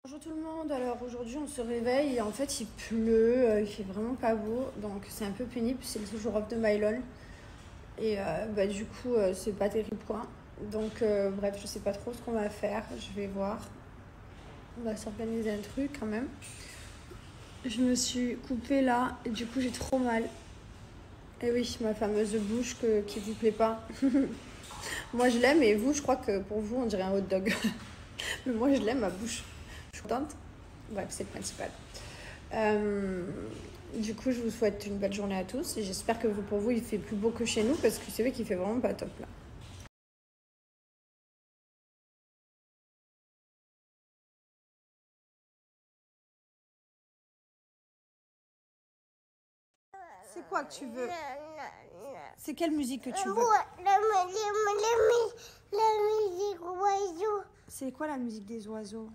Bonjour tout le monde, alors aujourd'hui on se réveille et en fait il pleut, il fait vraiment pas beau, donc c'est un peu pénible, c'est le jour off de Mylon et du coup c'est pas terrible quoi. Donc bref, je sais pas trop ce qu'on va faire, je vais voir, on va s'organiser un truc quand même. Je me suis coupée là et du coup j'ai trop mal. Et oui, ma fameuse bouche qui vous plaît pas. Moi je l'aime et vous, je crois que pour vous on dirait un hot dog. Mais moi je l'aime ma bouche. Je suis contente. Bref, c'est le principal. Du coup, je vous souhaite une belle journée à tous et j'espère que pour vous, il fait plus beau que chez nous parce que c'est vrai qu'il fait vraiment pas top là. C'est quoi que tu veux? C'est quelle musique que tu veux? La musique oiseau. C'est quoi la musique des oiseaux?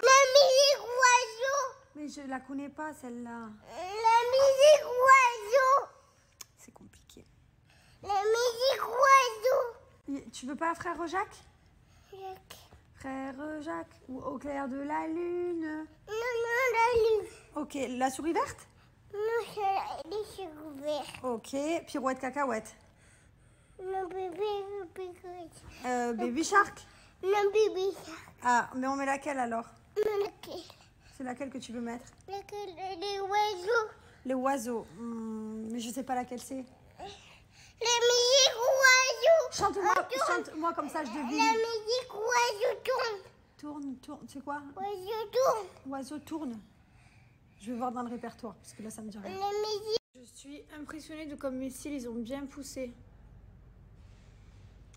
La musique oiseau. Mais je la connais pas celle-là. La musique oiseau. C'est compliqué. La musique oiseau. Tu veux pas Frère Jacques? Frère Jacques ou Au clair de la lune? Non, la lune. Ok, La souris verte? Non, c'est les cheveux verts. Ok, Pirouette cacahuète. Non, bébé. Baby Shark? Non, bébé. Ah, mais on met laquelle alors? Non, laquelle? C'est laquelle que tu veux mettre? Laquelle? Les oiseaux. Les oiseaux. Mais je sais pas laquelle c'est. La musique oiseau. Chante-moi comme ça, je devine. La musique oiseau tourne. Tourne. C'est quoi? Oiseau tourne. Oiseau tourne. Je vais voir dans le répertoire parce que là, ça me dit rien. La musique. Je suis impressionnée de comme mes cils, ils ont bien poussé.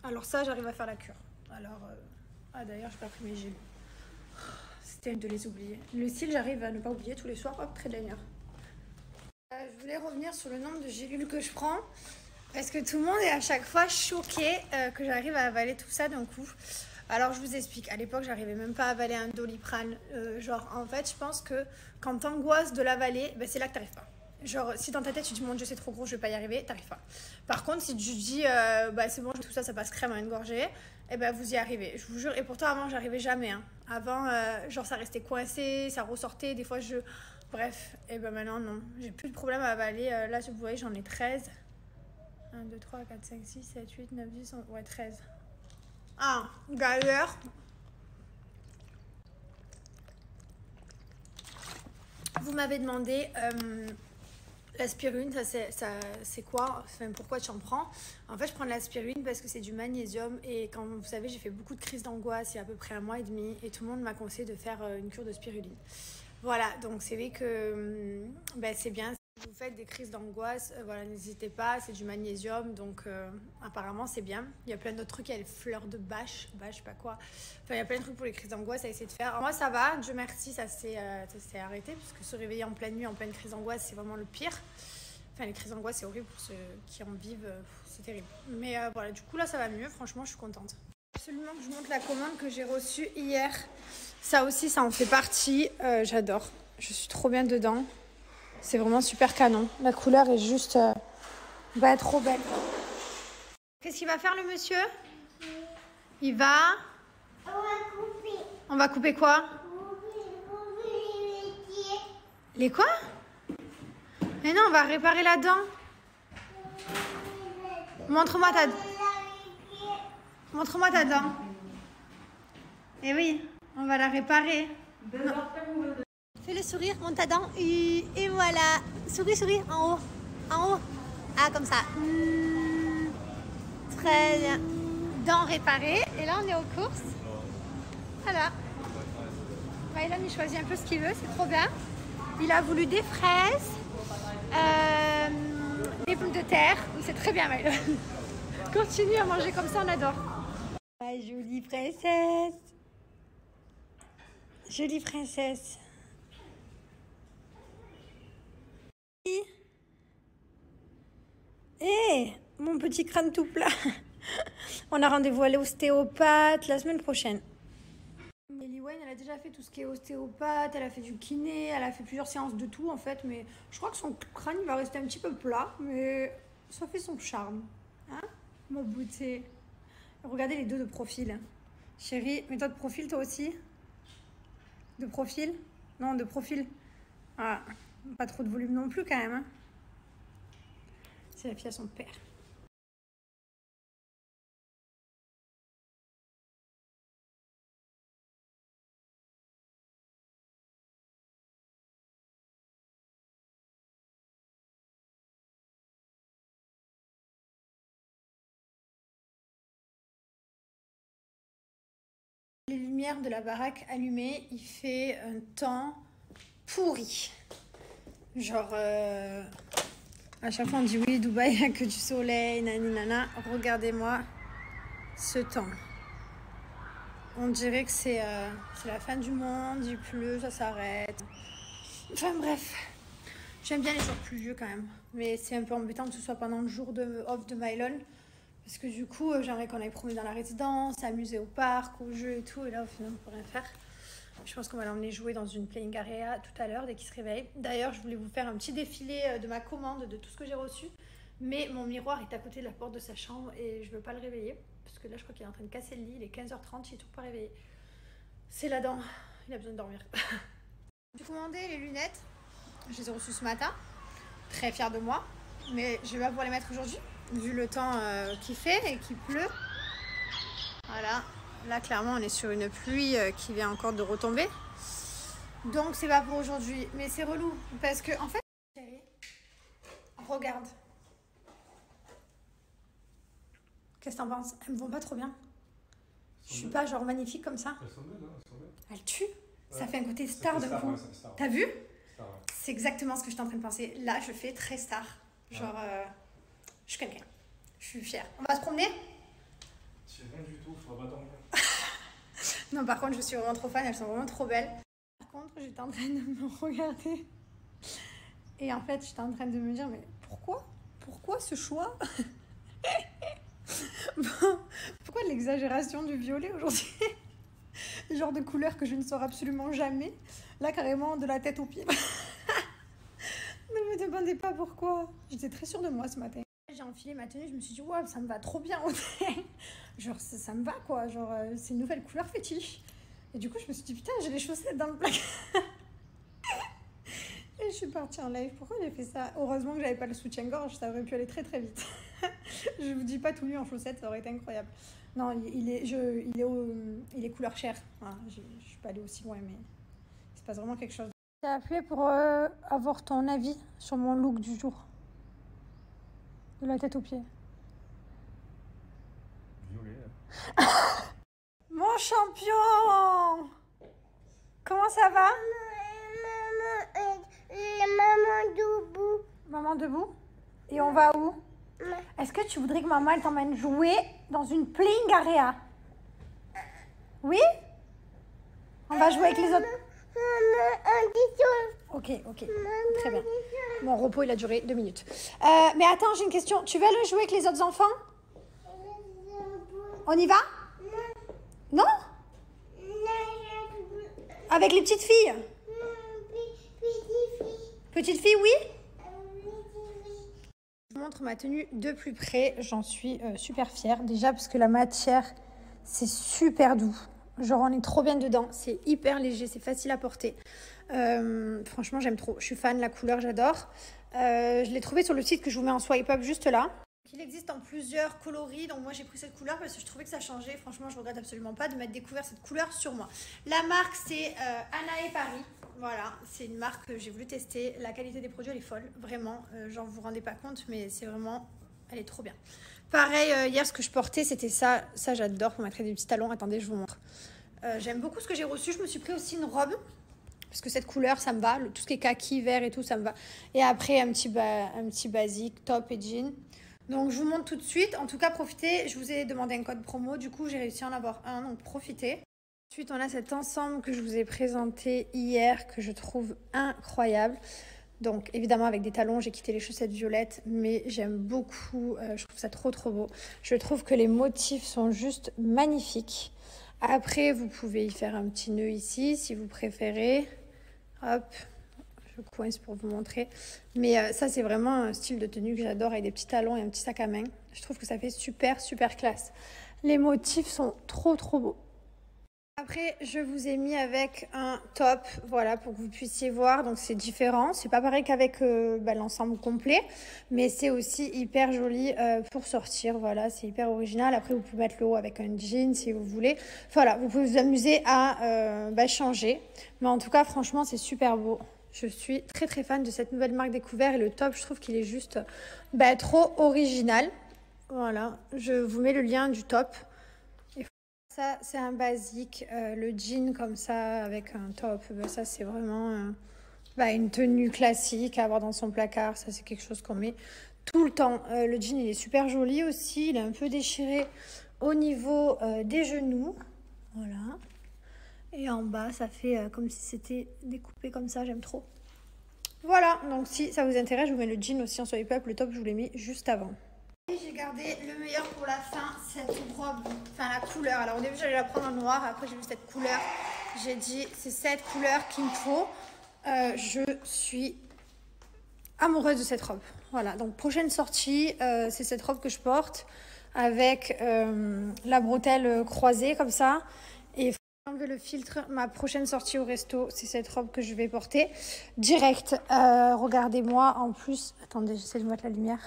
Alors ça, j'arrive à faire la cure. Alors, d'ailleurs, j'ai pas pris mes gélules. C'était de les oublier. Le cil, j'arrive à ne pas oublier tous les soirs. Hop, très dernière. Je voulais revenir sur le nombre de gélules que je prends. Parce que tout le monde est à chaque fois choqué que j'arrive à avaler tout ça d'un coup. Alors je vous explique, à l'époque j'arrivais même pas à avaler un Doliprane. En fait je pense que quand t'angoisses de l'avaler, ben, c'est là que t'arrives pas. Genre si dans ta tête tu te dis mon dieu c'est trop gros, je vais pas y arriver, t'arrives pas. Par contre si tu te dis c'est bon tout ça ça passe crème à une gorgée, et ben vous y arrivez, je vous jure. Et pourtant avant j'arrivais jamais. Hein. Avant ça restait coincé, ça ressortait, des fois je... Bref, et ben maintenant non, j'ai plus de problème à avaler. Là vous voyez j'en ai 13. 1, 2, 3, 4, 5, 6, 7, 8, 9, 10, 11, ouais 13. Ah, d'ailleurs, vous m'avez demandé l'aspirine, c'est quoi? Enfin, pourquoi tu en prends? En fait, je prends de l'aspirine parce que c'est du magnésium et quand vous savez, j'ai fait beaucoup de crises d'angoisse il y a à peu près 1 mois et demi et tout le monde m'a conseillé de faire une cure de spiruline. Voilà, donc c'est vrai que c'est bien. Si vous faites des crises d'angoisse, voilà, n'hésitez pas, c'est du magnésium, donc apparemment c'est bien. Il y a plein d'autres trucs, il y a les fleurs de bâche, je sais pas quoi. Enfin, il y a plein de trucs pour les crises d'angoisse à essayer de faire. Alors, moi ça va, Dieu merci, ça s'est arrêté, parce que se réveiller en pleine nuit, en pleine crise d'angoisse, c'est vraiment le pire. Enfin, les crises d'angoisse, c'est horrible pour ceux qui en vivent, c'est terrible. Mais voilà, du coup là ça va mieux, franchement je suis contente. Absolument que je montre la commande que j'ai reçue hier. Ça aussi, ça en fait partie, j'adore. Je suis trop bien dedans. C'est vraiment super canon. La couleur est juste trop belle. Qu'est-ce qu'il va faire le monsieur? Il va... On va couper. On va couper quoi? Couper les pieds. Les quoi? Mais non, on va réparer la dent. Montre-moi ta dent. Eh oui, on va la réparer. Fais le sourire, monte ta dent. Et voilà. Souris, en haut. Ah, comme ça. Très bien. Dents réparées. Et là, on est aux courses. Voilà. Mylon, il choisit un peu ce qu'il veut. C'est trop bien. Il a voulu des fraises. Des pommes de terre. C'est très bien, Mylon. Continue à manger comme ça, on adore. Ma jolie princesse. Jolie princesse. Mon petit crâne tout plat. On a rendez-vous à l'ostéopathe la semaine prochaine. Ellie Wayne, elle a déjà fait tout ce qui est ostéopathe, elle a fait du kiné, elle a fait plusieurs séances de tout en fait, mais je crois que son crâne il va rester un petit peu plat, mais ça fait son charme. Hein, ma beauté. Regardez les deux de profil. Chérie, mets-toi de profil toi aussi. De profil? Non, de profil. Ah, pas trop de volume non plus quand même. Hein. C'est la fille à son père. Les lumières de la baraque allumées, il fait un temps pourri. Genre, à chaque fois on dit oui, Dubaï, il n'y a que du soleil, nani nana. Regardez-moi ce temps. On dirait que c'est la fin du monde, il pleut, ça s'arrête. Enfin bref, j'aime bien les jours pluvieux quand même. Mais c'est un peu embêtant que ce soit pendant le jour off de Mylon. Parce que du coup, j'aimerais qu'on aille promener dans la résidence, s'amuser au parc, au jeu et tout. Et là, au final, on peut rien faire. Je pense qu'on va l'emmener jouer dans une playing area tout à l'heure, dès qu'il se réveille. D'ailleurs, je voulais vous faire un petit défilé de ma commande, de tout ce que j'ai reçu. Mais mon miroir est à côté de la porte de sa chambre et je veux pas le réveiller. Parce que là, je crois qu'il est en train de casser le lit. Il est 15h30, il est toujours pas réveillé. C'est là-dedans. Il a besoin de dormir. J'ai commandé les lunettes. Je les ai reçues ce matin. Très fière de moi. Mais je vais pas pouvoir les mettre aujourd'hui. Vu le temps qu'il fait et qu'il pleut. Voilà, là clairement on est sur une pluie qui vient encore de retomber. Donc c'est pas pour aujourd'hui, mais c'est relou parce que en fait, chérie, regarde. Qu'est-ce que t'en penses? Elles me vont pas trop bien. Je suis pas genre magnifique comme ça. Elles sont belles, hein, elles sont belles. Elles tuent. Ouais. Ça fait un côté star de coup. T'as vu? Star, ouais. C'est exactement ce que j'étais en train de penser. Là je fais très star. Genre... je suis quelqu'un. Je suis fière. On va se promener? C'est rien du tout, faudra pas dormir. Non, par contre, je suis vraiment trop fan. Elles sont vraiment trop belles. Par contre, j'étais en train de me regarder. Et en fait, j'étais en train de me dire, mais pourquoi? Pourquoi ce choix? Pourquoi l'exagération du violet aujourd'hui? Le genre de couleur que je ne sors absolument jamais. Là, carrément, de la tête aux pieds. Ne me demandez pas pourquoi. J'étais très sûre de moi ce matin. J'ai enfilé ma tenue, je me suis dit, waouh, ça me va trop bien. Genre, ça me va quoi. Genre, c'est une nouvelle couleur fétiche. Et du coup, je me suis dit, putain, j'ai les chaussettes dans le placard. Et je suis partie en live. Pourquoi j'ai fait ça? Heureusement que j'avais pas le soutien-gorge, ça aurait pu aller très très vite. Je vous dis pas tout nu en chaussettes, ça aurait été incroyable. Non, il est couleur chair. Voilà, je suis pas allée aussi loin, mais il se passe vraiment quelque chose. J'ai appelé pour avoir ton avis sur mon look du jour. De la tête aux pieds. Violet. Mon champion! Comment ça va? Maman debout. Maman debout? Et on va où? Est-ce que tu voudrais que maman elle t'emmène jouer dans une playing area? Oui? On va jouer avec les autres. Ok, très bien. Mon repos il a duré 2 minutes. Mais attends, j'ai une question. Tu veux aller jouer avec les autres enfants? On y va? Non? Avec les petites filles? Petite fille, oui? Je vous montre ma tenue de plus près. J'en suis super fière. Déjà parce que la matière, c'est super doux. Genre, on est trop bien dedans. C'est hyper léger, c'est facile à porter. Franchement, j'aime trop. Je suis fan, la couleur, j'adore. Je l'ai trouvé sur le site que je vous mets en swipe up juste là. Il existe en plusieurs coloris, donc moi j'ai pris cette couleur parce que je trouvais que ça changeait. Franchement, je regrette absolument pas de m'être découvert cette couleur sur moi. La marque, c'est Anna et Paris. Voilà, c'est une marque que j'ai voulu tester. La qualité des produits, elle est folle, vraiment. Genre, vous vous rendez pas compte, mais c'est vraiment... Elle est trop bien. Pareil, hier, ce que je portais, c'était ça. Ça, j'adore pour mettre des petits talons. Attendez, je vous montre. J'aime beaucoup ce que j'ai reçu. Je me suis pris aussi une robe. Parce que cette couleur, ça me va. Tout ce qui est kaki, vert et tout, ça me va. Et après, un petit basique, top et jean. Donc, je vous montre tout de suite. En tout cas, profitez. Je vous ai demandé un code promo. Du coup, j'ai réussi à en avoir un. Donc, profitez. Ensuite, on a cet ensemble que je vous ai présenté hier, que je trouve incroyable. Donc, évidemment, avec des talons, j'ai quitté les chaussettes violettes. Mais j'aime beaucoup. Je trouve ça trop, trop beau. Je trouve que les motifs sont juste magnifiques. Après, vous pouvez y faire un petit nœud ici, si vous préférez. Hop. Je coince pour vous montrer. Mais ça, c'est vraiment un style de tenue que j'adore avec des petits talons et un petit sac à main. Je trouve que ça fait super, super classe. Les motifs sont trop, trop beaux. Après, je vous ai mis avec un top, voilà, pour que vous puissiez voir. Donc, c'est différent. C'est pas pareil qu'avec l'ensemble complet, mais c'est aussi hyper joli pour sortir. Voilà, c'est hyper original. Après, vous pouvez mettre le haut avec un jean si vous voulez. Voilà, vous pouvez vous amuser à changer. Mais en tout cas, franchement, c'est super beau. Je suis très très fan de cette nouvelle marque Découvert et le top, je trouve qu'il est juste trop original. Voilà, je vous mets le lien du top. Ça, c'est un basique. Le jean comme ça, avec un top, ça, c'est vraiment une tenue classique à avoir dans son placard. Ça, c'est quelque chose qu'on met tout le temps. Le jean, il est super joli aussi. Il est un peu déchiré au niveau des genoux. Voilà. Et en bas, ça fait comme si c'était découpé comme ça. J'aime trop. Voilà. Donc, si ça vous intéresse, je vous mets le jean aussi en swipe up. Le top, je vous l'ai mis juste avant. J'ai gardé le meilleur pour la fin, cette robe, enfin la couleur. Alors au début j'allais la prendre en noir, après j'ai vu cette couleur, j'ai dit c'est cette couleur qu'il me faut. Je suis amoureuse de cette robe. Voilà, donc prochaine sortie, c'est cette robe que je porte avec la bretelle croisée comme ça. Et enlever le filtre, ma prochaine sortie au resto, c'est cette robe que je vais porter direct. Regardez-moi en plus, attendez, j'essaie de mettre la lumière.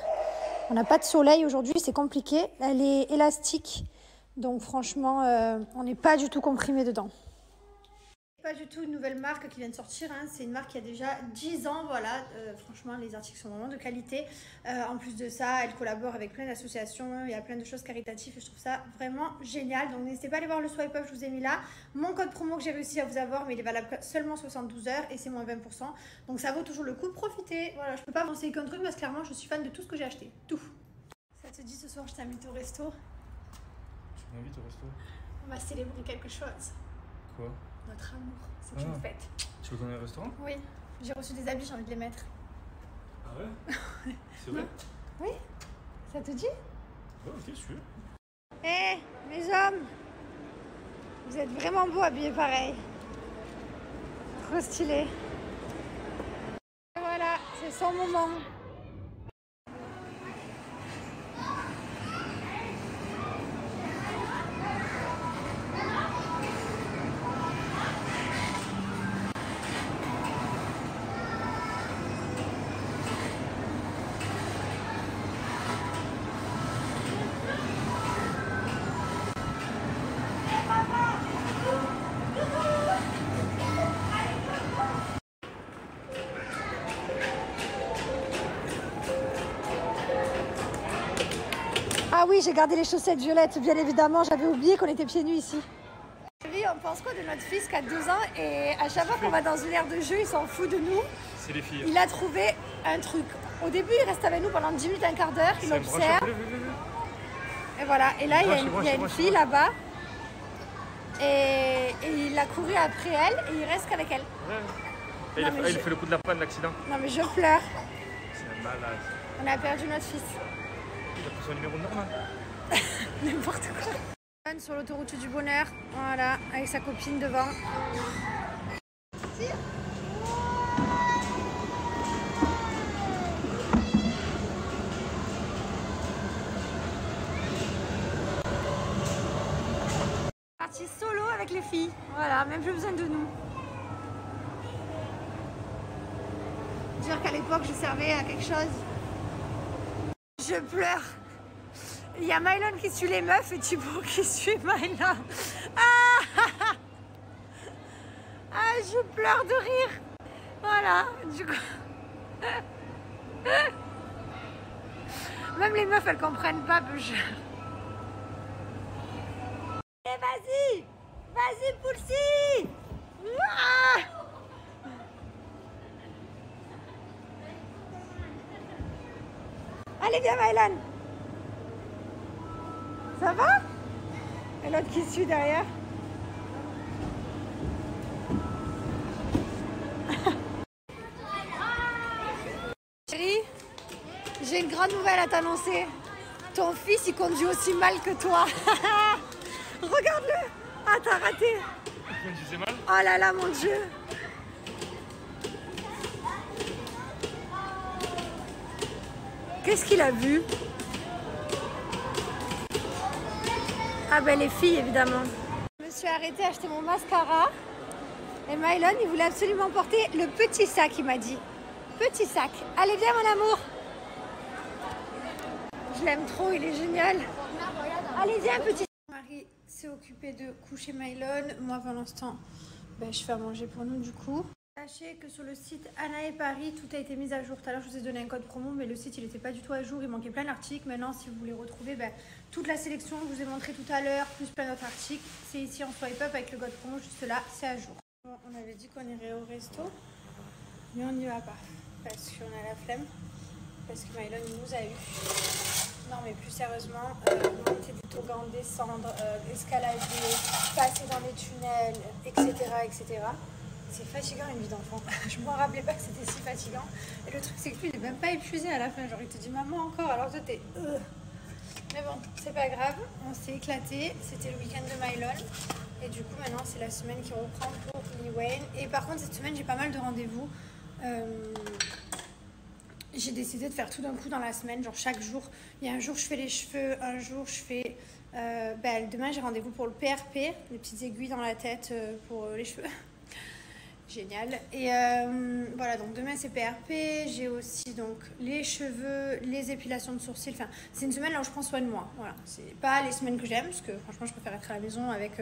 On n'a pas de soleil aujourd'hui, c'est compliqué. Elle est élastique, donc franchement, on n'est pas du tout comprimé dedans. Pas du tout une nouvelle marque qui vient de sortir, hein. C'est une marque qui a déjà 10 ans, voilà. Franchement, les articles sont vraiment de qualité. En plus de ça, elle collabore avec plein d'associations, il y a plein de choses caritatives et je trouve ça vraiment génial. Donc n'hésitez pas à aller voir le swipe up, je vous ai mis là. Mon code promo que j'ai réussi à vous avoir, mais il est valable seulement 72 heures et c'est moins 20%. Donc ça vaut toujours le coup de profiter. Voilà, je peux pas avancer qu'un truc parce que clairement, je suis fan de tout ce que j'ai acheté. Tout. Ça te dit ce soir, je t'invite au resto? Tu m'invites au resto? On va célébrer quelque chose. Quoi? Notre amour, c'est une fête. Tu veux qu'on aille au restaurant? Oui, j'ai reçu des habits, j'ai envie de les mettre. Ah ouais? C'est vrai? Oui, ça te dit? Ouais, ok, je suis. Hé, mes hommes, vous êtes vraiment beaux habillés pareil. Trop stylé. Et voilà, c'est son moment. Ah oui, j'ai gardé les chaussettes violettes, bien évidemment. J'avais oublié qu'on était pieds nus ici. On pense quoi de notre fils qui a 2 ans et à chaque fois qu'on va dans une aire de jeu, il s'en fout de nous. C'est les filles. Il a trouvé un truc. Au début, il reste avec nous pendant 10 minutes, un quart d'heure. Il observe. Et voilà. Et là, il y a une fille là-bas. Et il a couru après elle et il reste qu'avec elle. Ouais. Il fait le coup de la panne, l'accident. Non mais je pleure. C'est un malade. On a perdu notre fils. Il a pris son numéro normal. N'importe quoi. Sur l'autoroute du bonheur, voilà, avec sa copine devant. Partie solo avec les filles, voilà, même plus besoin de nous. Dire qu'à l'époque je servais à quelque chose. Je pleure. Il y a Mylon qui suit les meufs et Thibaut qui suit Mylon. Ah, je pleure de rire. Voilà, du coup. Même les meufs, elles comprennent pas, peu cher. Et vas-y, vas-y, Poulsi. Ah, allez, viens, Mylon. Ça va? Et l'autre qui suit derrière. Chérie, j'ai une grande nouvelle à t'annoncer. Ton fils, il conduit aussi mal que toi. Regarde-le. Ah, t'as raté. Il conduisait mal? Oh là là, mon Dieu. Qu'est-ce qu'il a vu? Ah ben les filles évidemment. Je me suis arrêtée à acheter mon mascara. Et Mylon, il voulait absolument porter le petit sac, il m'a dit. Petit sac. Allez, viens, mon amour. Je l'aime trop, il est génial. Allez, viens, petit sac. Mon mari s'est occupé de coucher Mylon. Moi, pour l'instant, je fais à manger pour nous, du coup. Sachez que sur le site Anna et Paris, tout a été mis à jour. Tout à l'heure, je vous ai donné un code promo, mais le site, il n'était pas du tout à jour. Il manquait plein d'articles. Maintenant, si vous voulez retrouver toute la sélection que je vous ai montré tout à l'heure, plus plein d'autres articles, c'est ici en swipe up avec le code promo juste là, c'est à jour. Bon, on avait dit qu'on irait au resto, mais on n'y va pas parce qu'on a la flemme, parce que Mylon nous a eu. Non, mais plus sérieusement, monter des toboggans, descendre, escalader, passer dans les tunnels, etc., etc. C'est fatigant une vie d'enfant. Je ne me rappelais pas que c'était si fatigant. Et le truc, c'est que lui, il n'est même pas épuisé à la fin. Genre, il te dit maman encore, alors toi, t'es. Mais bon, c'est pas grave. On s'est éclaté. C'était le week-end de Mylon. Et du coup, maintenant, c'est la semaine qui reprend pour Liwayne. Et par contre, cette semaine, j'ai pas mal de rendez-vous. J'ai décidé de faire tout d'un coup dans la semaine. Genre, chaque jour, il y a un jour, je fais les cheveux. Un jour, je fais. Demain, j'ai rendez-vous pour le PRP. Les petites aiguilles dans la tête pour les cheveux. Génial. Et voilà, donc demain c'est PRP, j'ai aussi donc les cheveux, les épilations de sourcils. Enfin, c'est une semaine là où je prends soin de moi. Voilà, c'est pas les semaines que j'aime parce que franchement je préfère être à la maison avec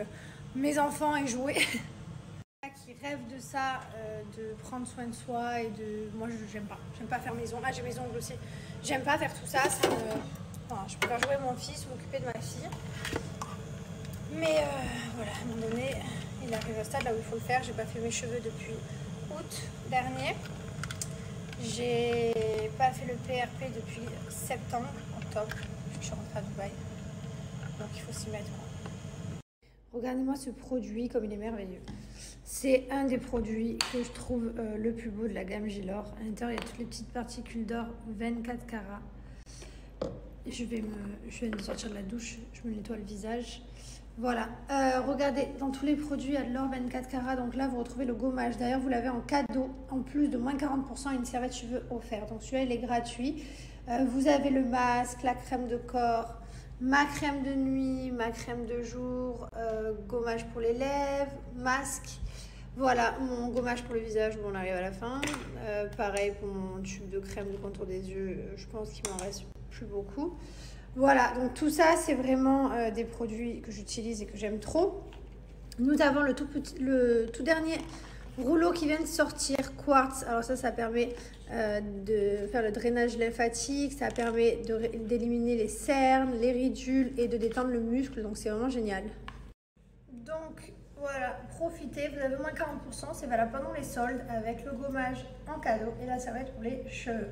mes enfants et jouer. Qui rêve de ça, de prendre soin de soi et de. Moi j'aime pas faire maison. Ah, j'ai mes ongles aussi. J'aime pas faire tout ça. Enfin, je préfère jouer mon fils, m'occuper de ma fille. Mais voilà, à un moment donné. Il arrive au stade là où il faut le faire. J'ai pas fait mes cheveux depuis août dernier. J'ai pas fait le PRP depuis septembre, octobre. Je suis rentrée à Dubaï. Donc il faut s'y mettre. Regardez-moi ce produit comme il est merveilleux. C'est un des produits que je trouve le plus beau de la gamme Gilor. À l'intérieur, il y a toutes les petites particules d'or 24 carats. Je vais me sortir de la douche. Je me nettoie le visage. Voilà, regardez, dans tous les produits, il y a de l'or 24 carats. Donc là, vous retrouvez le gommage. D'ailleurs, vous l'avez en cadeau, en plus de moins 40% et une serviette cheveux offerte. Donc celui-là, il est gratuit. Vous avez le masque, la crème de corps, ma crème de nuit, ma crème de jour, gommage pour les lèvres, masque. Voilà, mon gommage pour le visage, bon, on arrive à la fin. Pareil pour mon tube de crème de contour des yeux, je pense qu'il m'en reste plus beaucoup. Voilà, donc tout ça, c'est vraiment des produits que j'utilise et que j'aime trop. Nous avons le tout dernier rouleau qui vient de sortir, Quartz. Alors ça permet de faire le drainage lymphatique, ça permet d'éliminer les cernes, les ridules et de détendre le muscle. Donc c'est vraiment génial. Donc voilà, profitez, vous avez moins 40%, c'est valable pendant les soldes avec le gommage en cadeau et la serviette pour les cheveux.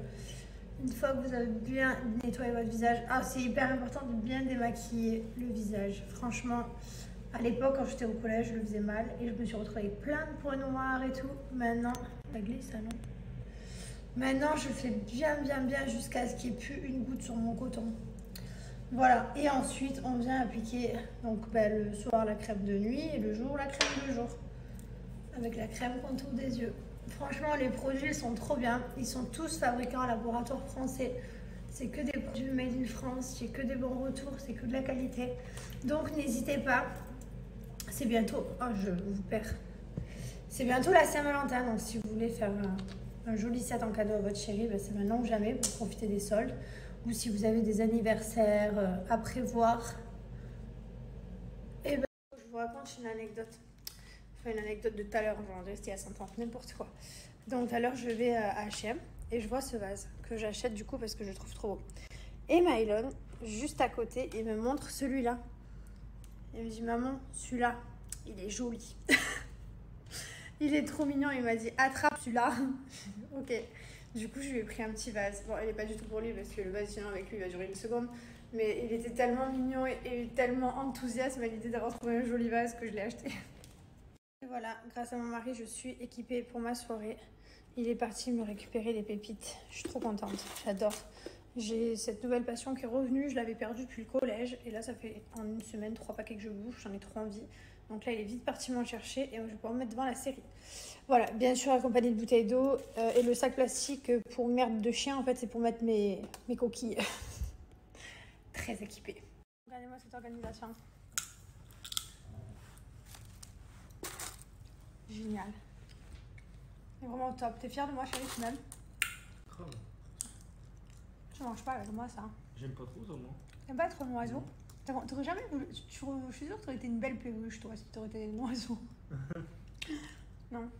Une fois que vous avez bien nettoyé votre visage, c'est hyper important de bien démaquiller le visage. Franchement, à l'époque, quand j'étais au collège, je le faisais mal et je me suis retrouvée avec plein de points noirs et tout. Maintenant, ça glisse, ça non? Maintenant, je le fais bien jusqu'à ce qu'il n'y ait plus une goutte sur mon coton. Voilà, et ensuite, on vient appliquer donc, le soir la crème de nuit et le jour la crème de jour. Avec la crème contour des yeux. Franchement, les produits ils sont trop bien. Ils sont tous fabriqués en laboratoire français. C'est que des produits made in France. J'ai que des bons retours. C'est que de la qualité. Donc, n'hésitez pas. C'est bientôt... Oh, je vous perds. C'est bientôt la Saint-Valentin. Donc, si vous voulez faire un joli set en cadeau à votre chérie, c'est maintenant ou jamais pour profiter des soldes. Ou si vous avez des anniversaires à prévoir. Et je vous raconte une anecdote. Une anecdote de tout à l'heure, genre c'était à 100 ans, n'importe quoi. Donc tout à l'heure je vais à H&M et je vois ce vase que j'achète du coup parce que je le trouve trop beau. Et Mylon, juste à côté, il me montre celui-là. Il me dit maman, celui-là, il est joli. Il est trop mignon, il m'a dit attrape celui-là. Ok, du coup je lui ai pris un petit vase. Bon, il n'est pas du tout pour lui parce que le vase sinon avec lui il va durer une seconde. Mais il était tellement mignon et tellement enthousiaste à l'idée d'avoir trouvé un joli vase que je l'ai acheté. Et voilà, grâce à mon mari, je suis équipée pour ma soirée. Il est parti me récupérer les pépites. Je suis trop contente, j'adore. J'ai cette nouvelle passion qui est revenue. Je l'avais perdue depuis le collège. Et là, ça fait en une semaine 3 paquets que je bouffe. J'en ai trop envie. Donc là, il est vite parti m'en chercher. Et je vais pouvoir me mettre devant la série. Voilà, bien sûr, accompagné de bouteilles d'eau. Et le sac plastique pour merde de chien, en fait, c'est pour mettre mes coquilles. Très équipée. Regardez-moi cette organisation. Génial. C'est vraiment au top. T'es fière de moi, chérie, tu m'aimes? Grave. Tu manges pas avec moi, ça. J'aime pas trop ça, moi. T'aimes pas être un oiseau? T'aurais jamais voulu. Je suis sûre que t'aurais été une belle peluche, toi, si t'aurais été un oiseau. Non.